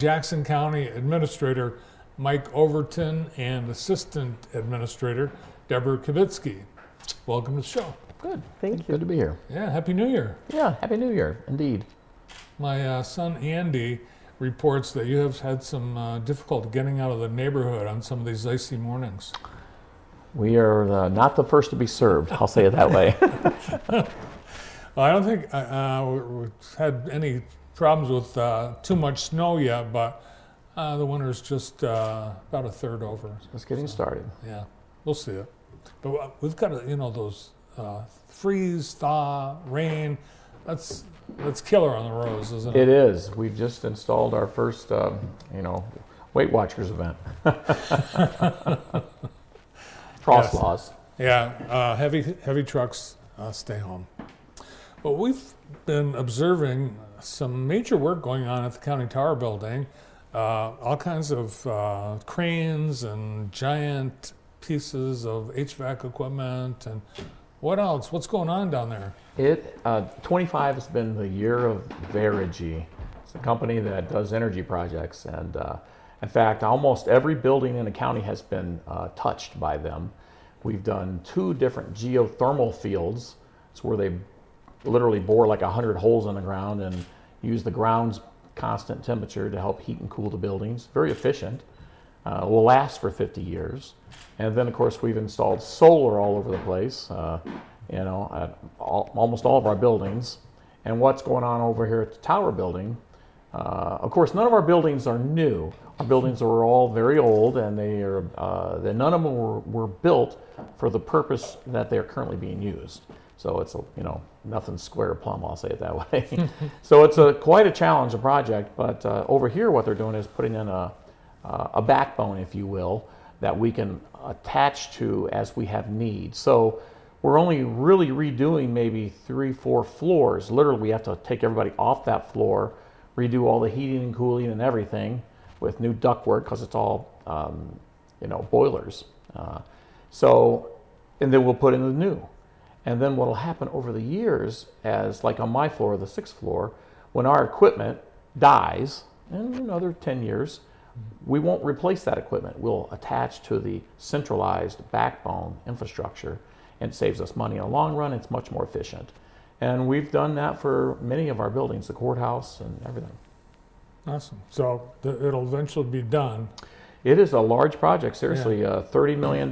Jackson County Administrator Mike Overton and Assistant Administrator Deborah Kavitsky. Welcome to the show. Good, thank you. Good to be here. Yeah, Happy New Year. Yeah, Happy New Year, indeed. My son Andy reports that you have had some difficulty getting out of the neighborhood on some of these icy mornings. We are not the first to be served, I'll say it that way. Well, I don't think we've had any problems with too much snow yet, but the winter's just about a third over. Just getting started. Yeah, we'll see it. But we've got, those freeze, thaw, rain. That's killer on the roads, isn't it? It is. We've just installed our first, Weight Watchers event. Frost laws. Yeah, heavy trucks stay home. But we've been observing some major work going on at the County Tower building. All kinds of cranes and giant pieces of HVAC equipment and what else? What's going on down there? 25 has been the year of Verigy. It's a company that does energy projects, and in fact, almost every building in the county has been touched by them. We've done 2 different geothermal fields. It's where they literally bore like 100 holes in the ground and use the ground's constant temperature to help heat and cool the buildings. Very efficient. Will last for 50 years. And then, of course, we've installed solar all over the place, at almost all of our buildings. And what's going on over here at the Tower building, of course, none of our buildings are new. Our buildings are all very old, and none of them were built for the purpose that they're currently being used. So it's, nothing square plumb, I'll say it that way. So it's quite a challenge, a project, but over here what they're doing is putting in a backbone, if you will, that we can attach to as we have need. So we're only really redoing maybe 3-4 floors. Literally, we have to take everybody off that floor, redo all the heating and cooling and everything with new ductwork because it's all, boilers. And then we'll put in the new. And then what will happen over the years, as like on my floor, the 6th floor, when our equipment dies, in another 10 years, we won't replace that equipment. We'll attach to the centralized backbone infrastructure, and it saves us money in the long run. It's much more efficient. And we've done that for many of our buildings, the courthouse and everything. Awesome. So it'll eventually be done. It is a large project, seriously. $30 million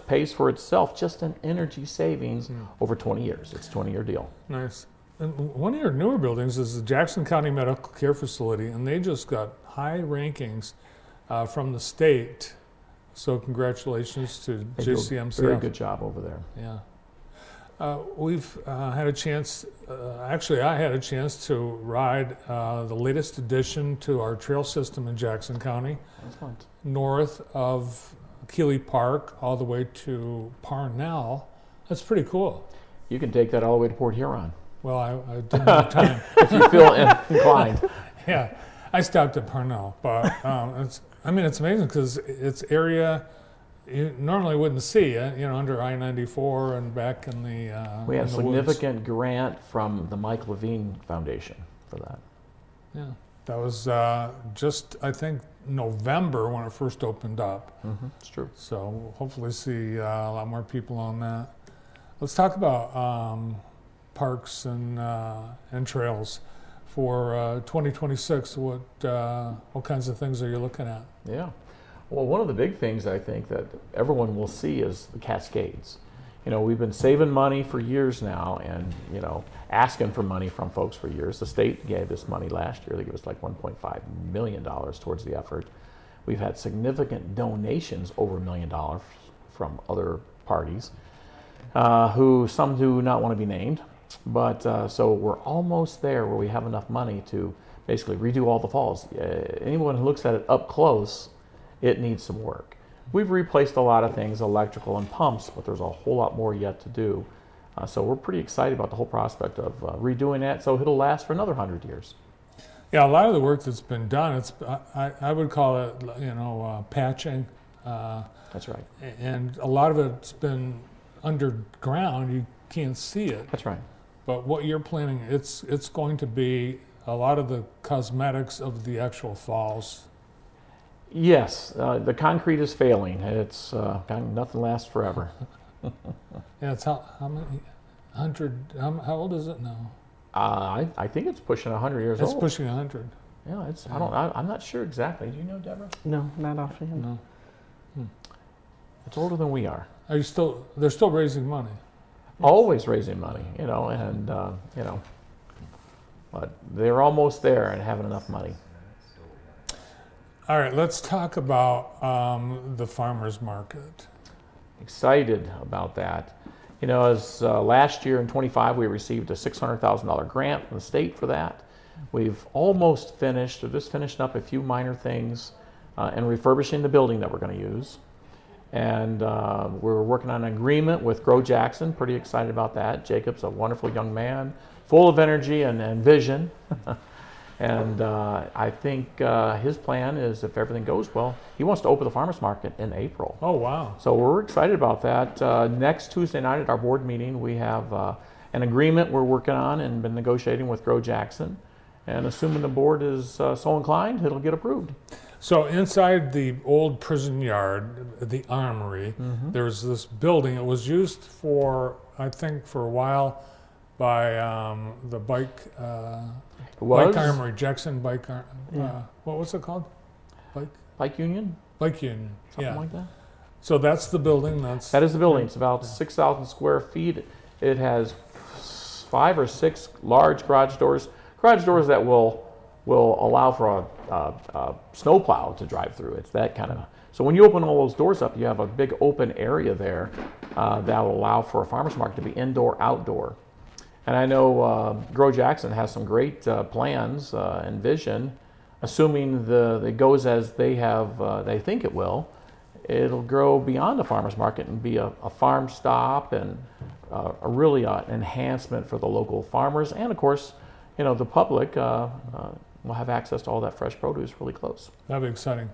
pays for itself just in energy savings over 20 years. It's a 20-year deal. Nice. And one of your newer buildings is the Jackson County Medical Care Facility, and they just got high rankings from the state. So congratulations to JCMC. Very good job over there. Yeah. We've had a chance, actually I had a chance to ride the latest addition to our trail system in Jackson County. Excellent. North of Keeley Park all the way to Parnell. That's pretty cool. You can take that all the way to Port Huron. Well, I didn't have time. If you feel inclined. Yeah, I stopped at Parnell, but it's amazing because it's area you normally wouldn't see, under I-94 and back in the we had a significant woods. grant from the Mike Levine Foundation for that. Yeah, that was just, I think, November when it first opened up. It's true. So we'll hopefully see a lot more people on that. Let's talk about parks and trails for 2026. What kinds of things are you looking at? Yeah. Well, one of the big things I think that everyone will see is the Cascades. We've been saving money for years now and, asking for money from folks for years. The state gave us money last year. They gave us like $1.5 million towards the effort. We've had significant donations, over $1 million, from other parties, some do not want to be named. But so we're almost there where we have enough money to basically redo all the falls. Anyone who looks at it up close, it needs some work. We've replaced a lot of things, electrical and pumps, but there's a whole lot more yet to do. So we're pretty excited about the whole prospect of redoing that so it'll last for another 100 years. Yeah, a lot of the work that's been done, I would call it, patching. That's right. And a lot of it's been underground. You can't see it. That's right. But what you're planning, it's going to be a lot of the cosmetics of the actual falls. Yes, the concrete is failing. It's nothing lasts forever. Yeah, it's how many hundred? How old is it now? I think it's pushing 100 years It's old. pushing 100. Yeah, it's. Yeah. I'm not sure exactly. Do you know, Deborah? No, not offhand. No. It's older than we are. Are you still? They're still raising money. Always raising money, and but they're almost there and having enough money. All right, let's talk about the farmers market. Excited about that. As last year in 25, we received a $600,000 grant from the state for that. We've almost finished, or just finished up a few minor things and refurbishing the building that we're going to use. And we're working on an agreement with Grow Jackson. Pretty excited about that. Jacob's a wonderful young man, full of energy and vision. And I think his plan is, if everything goes well, he wants to open the farmers market in April. Oh, wow. So we're excited about that. Next Tuesday night at our board meeting, we have an agreement we're working on and been negotiating with Grow Jackson. And assuming the board is so inclined, it'll get approved. So inside the old prison yard, the armory, there's this building. It was used for, I think, for a while by the bike armory, Jackson Bike Armory. Yeah. What was it called? Bike Union? Bike Union. Something Yeah. like that? So that's the building. That is the building. It's about 6,000 square feet. It has 5 or 6 large garage doors that will allow for a snowplow to drive through. It's that kind of. So when you open all those doors up, you have a big open area there that will allow for a farmer's market to be indoor, outdoor. And I know Grow Jackson has some great plans and vision, assuming it goes as they think it will. It'll grow beyond the farmer's market and be a farm stop and really an enhancement for the local farmers. And of course, the public will have access to all that fresh produce really close. That'd be exciting.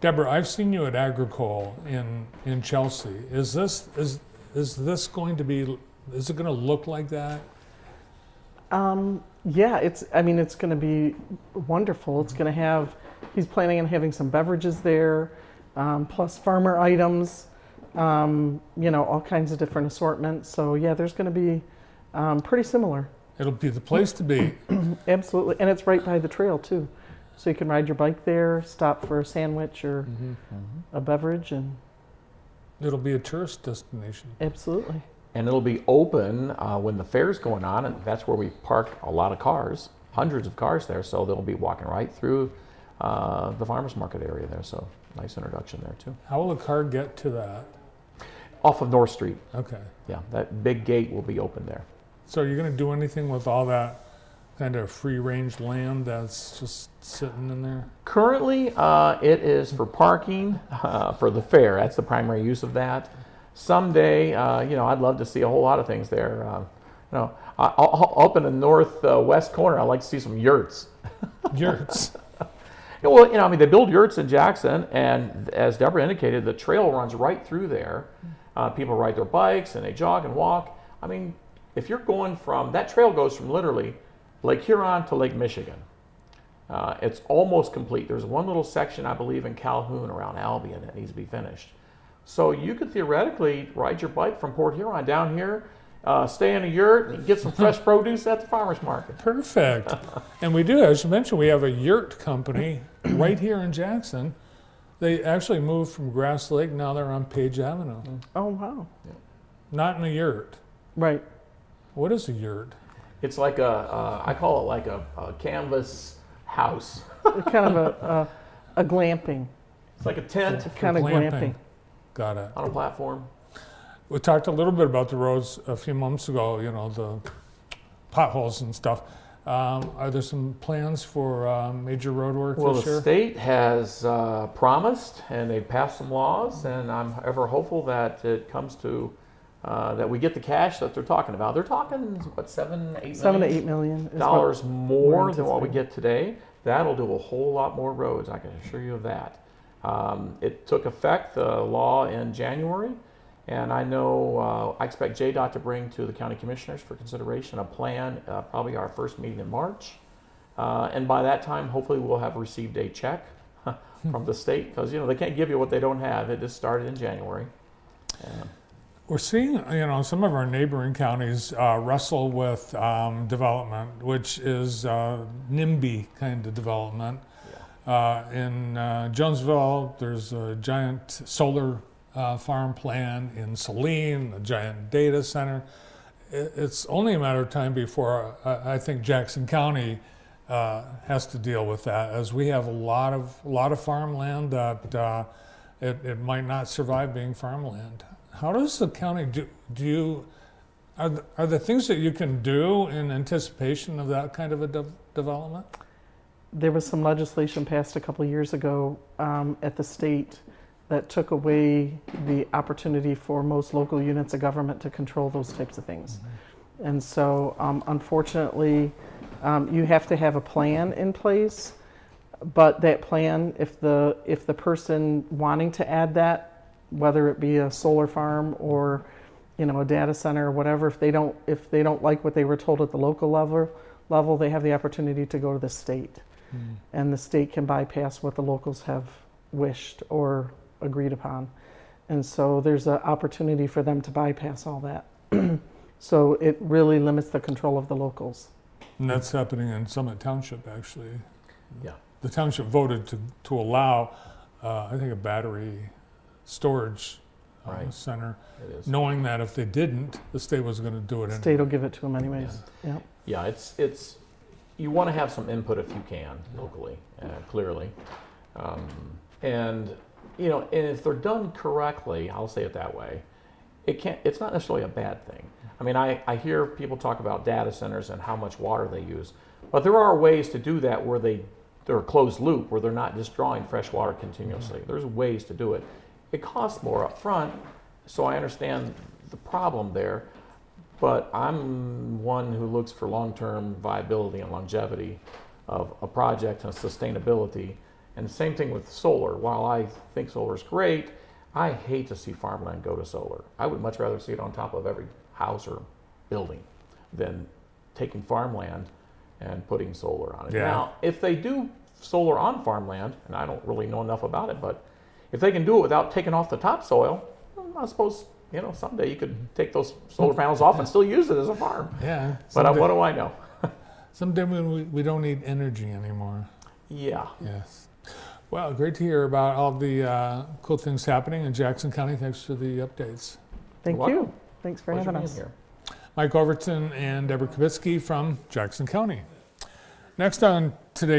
Deborah, I've seen you at Agricole in Chelsea. Is this going to be? Is it going to look like that? Yeah, it's going to be wonderful. It's going to have, he's planning on having some beverages there, plus farmer items, all kinds of different assortments. So yeah, there's going to be pretty similar. It'll be the place to be. Absolutely, and it's right by the trail too. So you can ride your bike there, stop for a sandwich or a beverage, and It'll be a tourist destination. absolutely. And it'll be open when the fair's going on, and that's where we park a lot of cars, hundreds of cars there. So they'll be walking right through the farmers market area there. So nice introduction there too. How will a car get to that? Off of North Street. Okay. Yeah, that big gate will be open there. So are you going to do anything with all that kind of free-range land that's just sitting in there? Currently, it is for parking for the fair. That's the primary use of that. Someday, I'd love to see a whole lot of things there. Up in the northwest corner, I'd like to see some yurts. Yurts. Well, they build yurts in Jackson, and as Deborah indicated, the trail runs right through there. People ride their bikes and they jog and walk. If you're going that trail goes from literally Lake Huron to Lake Michigan. It's almost complete. There's one little section, I believe, in Calhoun around Albion that needs to be finished. So you could theoretically ride your bike from Port Huron down here, stay in a yurt, and get some fresh produce at the farmer's market. Perfect. And we do, as you mentioned, we have a yurt company right here in Jackson. They actually moved from Grass Lake. Now they're on Page Avenue. Oh wow! Not in a yurt. Right. What is a yurt? It's like I call it like a canvas house. Kind of a glamping. It's like a tent Kind of glamping. Got it. on a platform. We talked a little bit about the roads a few months ago, the potholes and stuff. Are there some plans for major road work Well, this the year? state has promised, and they passed some laws, and I'm ever hopeful that it comes to that we get the cash that they're talking about. They're talking what, $7 to 8 million $7 to $8 million is more than what we anticipating. get today. That'll do a whole lot more roads. I can assure you of that. It took effect, the law, in January, and I know I expect JDOT to bring to the county commissioners for consideration a plan, probably our first meeting in March, And by that time, hopefully we'll have received a check from the state, because they can't give you what they don't have. It just started in January. We're seeing, some of our neighboring counties wrestle with development, which is NIMBY kind of development. In Jonesville, there's a giant solar farm plan. In Saline, a giant data center. It's only a matter of time before I think Jackson County has to deal with that, as we have a lot of farmland that it might not survive being farmland. How does the county are there things that you can do in anticipation of that kind of a development? There was some legislation passed a couple of years ago at the state that took away the opportunity for most local units of government to control those types of things. And so unfortunately, you have to have a plan in place, but that plan, if the person wanting to add that, whether it be a solar farm or a data center or whatever, if they don't like what they were told at the local level, they have the opportunity to go to the state. And the state can bypass what the locals have wished or agreed upon. And so there's an opportunity for them to bypass all that. So it really limits the control of the locals. And that's happening in Summit Township, actually. Yeah. The township voted to allow, I think, a battery storage center, knowing that if they didn't, the state was going to do it The anyway. state will give it to them anyways. Yeah. Yeah, it's you want to have some input if you can locally, clearly, and if they're done correctly, I'll say it that way. It's not necessarily a bad thing. I mean, I hear people talk about data centers and how much water they use, but there are ways to do that where they're a closed loop, where they're not just drawing fresh water continuously. There's ways to do it. It costs more up front, so I understand the problem there, but I'm one who looks for long-term viability and longevity of a project and sustainability. And the same thing with solar. While I think solar is great, I hate to see farmland go to solar. I would much rather see it on top of every house or building than taking farmland and putting solar on it. Yeah. Now, if they do solar on farmland, and I don't really know enough about it, but if they can do it without taking off the topsoil, I suppose someday you could take those solar panels off and still use it as a farm. Yeah. But what do I know? Someday when we don't need energy anymore. Yeah. Yes. Well, great to hear about all the cool things happening in Jackson County. Thanks for the updates. Thank You're you. welcome. Thanks for Pleasure having being us. Mike Overton and Deborah Kavitsky from Jackson County. Next on